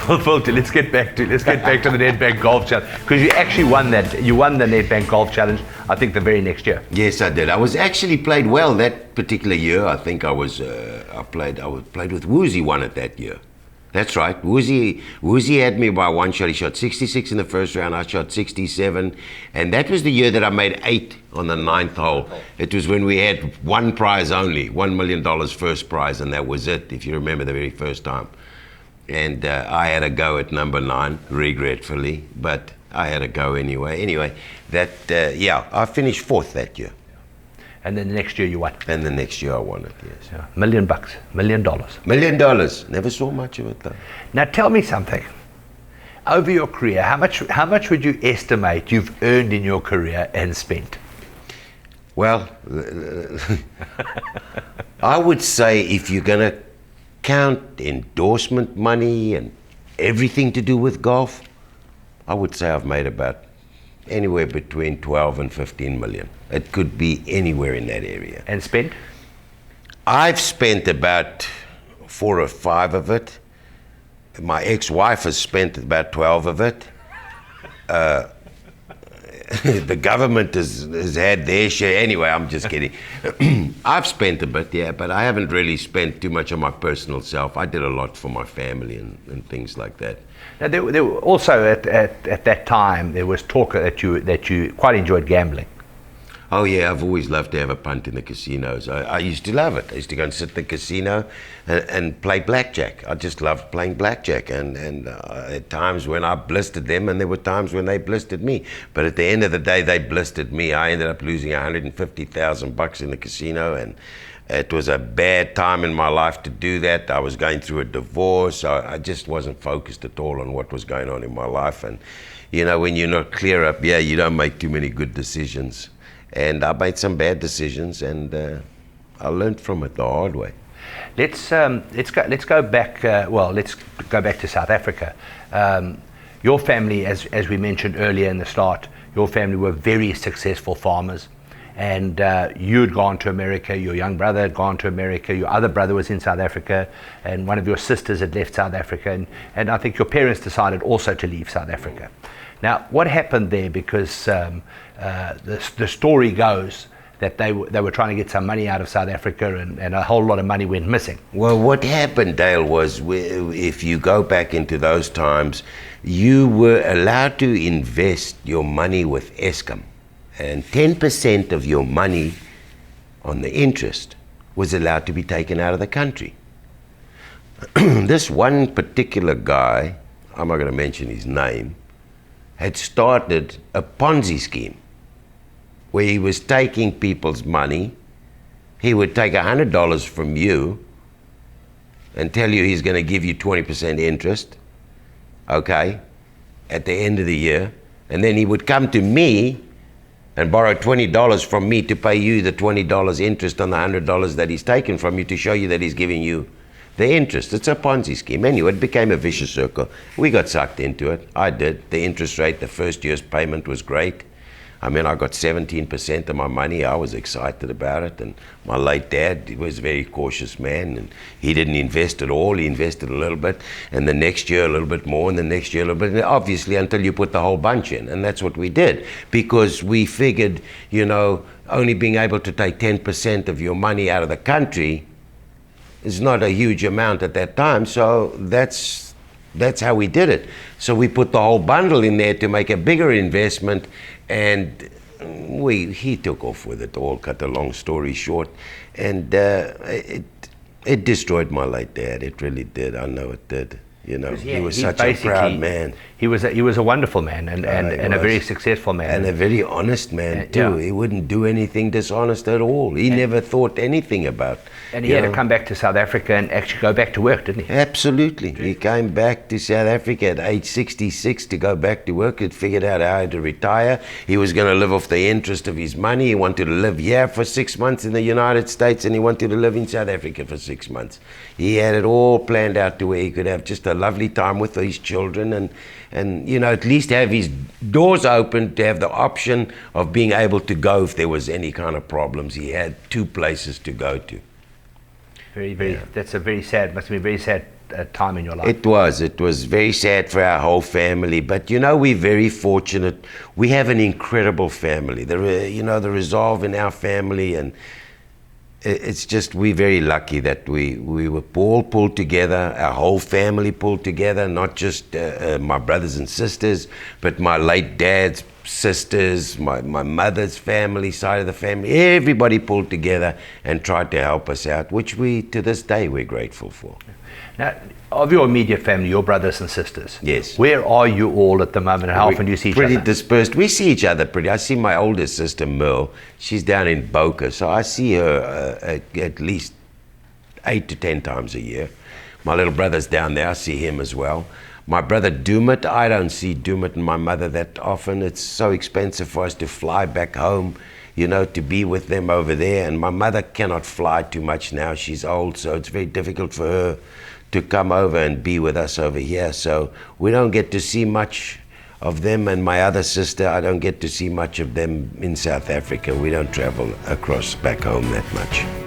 Fulton, let's get back to the Nedbank Golf Challenge, because you actually won that. You won the Nedbank Golf Challenge, I think, the very next year. Yes, I did. I was actually played well that particular year. I think I played with Woozy, won it that year. That's right. Woozy had me by one shot. He shot 66 in the first round. I shot 67. And that was the year that I made 8 on the 9th hole. It was when we had one prize only, $1 million first prize, and that was it, if you remember the very first time. And I had a go at number 9, regretfully, but I had a go anyway. Anyway, I finished 4th that year. And then the next year you won. And the next year I won it, yes. Yeah. $1 million, $1 million. $1 million. Never saw much of it though. Now tell me something. Over your career, how much would you estimate you've earned in your career and spent? Well, I would say if you're going to count endorsement money and everything to do with golf, I would say I've made about anywhere between 12 and 15 million. It could be anywhere in that area. And spent? I've spent about 4 or 5 of it. My ex-wife has spent about 12 of it. The government has had their share. Anyway, I'm just kidding. I've spent a bit, yeah, but I haven't really spent too much on my personal self. I did a lot for my family and things like that. Now, there were also at that time, there was talk that you quite enjoyed gambling. Oh yeah, I've always loved to have a punt in the casinos. I used to love it. I used to go and sit in the casino and play blackjack. I just loved playing blackjack. And at times when I blistered them, and there were times when they blistered me. But at the end of the day, they blistered me. I ended up losing $150,000 in the casino, and it was a bad time in my life to do that. I was going through a divorce. I just wasn't focused at all on what was going on in my life. And you know, when you're not clear up, yeah, you don't make too many good decisions. And I made some bad decisions, and I learned from it the hard way. Let's go back. Let's go back to South Africa. Your family, as we mentioned earlier in the start, your family were very successful farmers, and you had gone to America. Your young brother had gone to America. Your other brother was in South Africa, and one of your sisters had left South Africa. And I think your parents decided also to leave South Africa. Now, what happened there? Because the story goes that they were trying to get some money out of South Africa, and a whole lot of money went missing. Well, what happened, Dale, was if you go back into those times, you were allowed to invest your money with Eskom, and 10% of your money on the interest was allowed to be taken out of the country. This one particular guy, I'm not going to mention his name, had started a Ponzi scheme where he was taking people's money. He would take $100 from you and tell you he's going to give you 20% interest, okay, at the end of the year. And then he would come to me and borrow $20 from me to pay you the $20 interest on the $100 that he's taken from you, to show you that he's giving you the interest. It's a Ponzi scheme. Anyway, it became a vicious circle. We got sucked into it. I did. The interest rate, the first year's payment was great. I mean, I got 17% of my money. I was excited about it. And my late dad, he was a very cautious man, and he didn't invest at all. He invested a little bit, and the next year a little bit more, and the next year a little bit, and obviously until you put the whole bunch in. And that's what we did, because we figured, you know, only being able to take 10% of your money out of the country is not a huge amount at that time. So that's how we did it. So we put the whole bundle in there to make a bigger investment, and he took off with it all, cut a long story short. And it destroyed my late dad. It really did. I know it did. You know, he was such a proud man. He was a wonderful man, and a very successful man. And a very honest man too. Yeah. He wouldn't do anything dishonest at all. He never thought anything about. And he had to come back to South Africa and actually go back to work, didn't he? Absolutely. He came back to South Africa at age 66 to go back to work. He'd figured out how to retire. He was going to live off the interest of his money. He wanted to live here for 6 months in the United States, and he wanted to live in South Africa for 6 months. He had it all planned out to where he could have just a lovely time with his children, and you know, at least have his doors open to have the option of being able to go if there was any kind of problems. He had 2 places to go to. Very, very. Yeah. That's a very sad. Must have been a very sad time in your life. It was very sad for our whole family, but you know, we're very fortunate. We have an incredible family. The resolve in our family, and it's just, we're very lucky that we were all pulled together, our whole family pulled together, not just my brothers and sisters, but my late dad's sisters, my mother's family, side of the family. Everybody pulled together and tried to help us out, which we, to this day, we're grateful for. Now, of your immediate family, your brothers and sisters, yes, where are you all at the moment, and how often do you see each other? Pretty dispersed. We see each other I see my oldest sister, Merle. She's down in Boca, so I see her at least 8 to 10 times a year. My little brother's down there. I see him as well. My brother Dumit, I don't see Dumit and my mother that often. It's so expensive for us to fly back home, you know, to be with them over there. And my mother cannot fly too much now. She's old, so it's very difficult for her to come over and be with us over here. So we don't get to see much of them. And my other sister, I don't get to see much of them in South Africa. We don't travel across back home that much.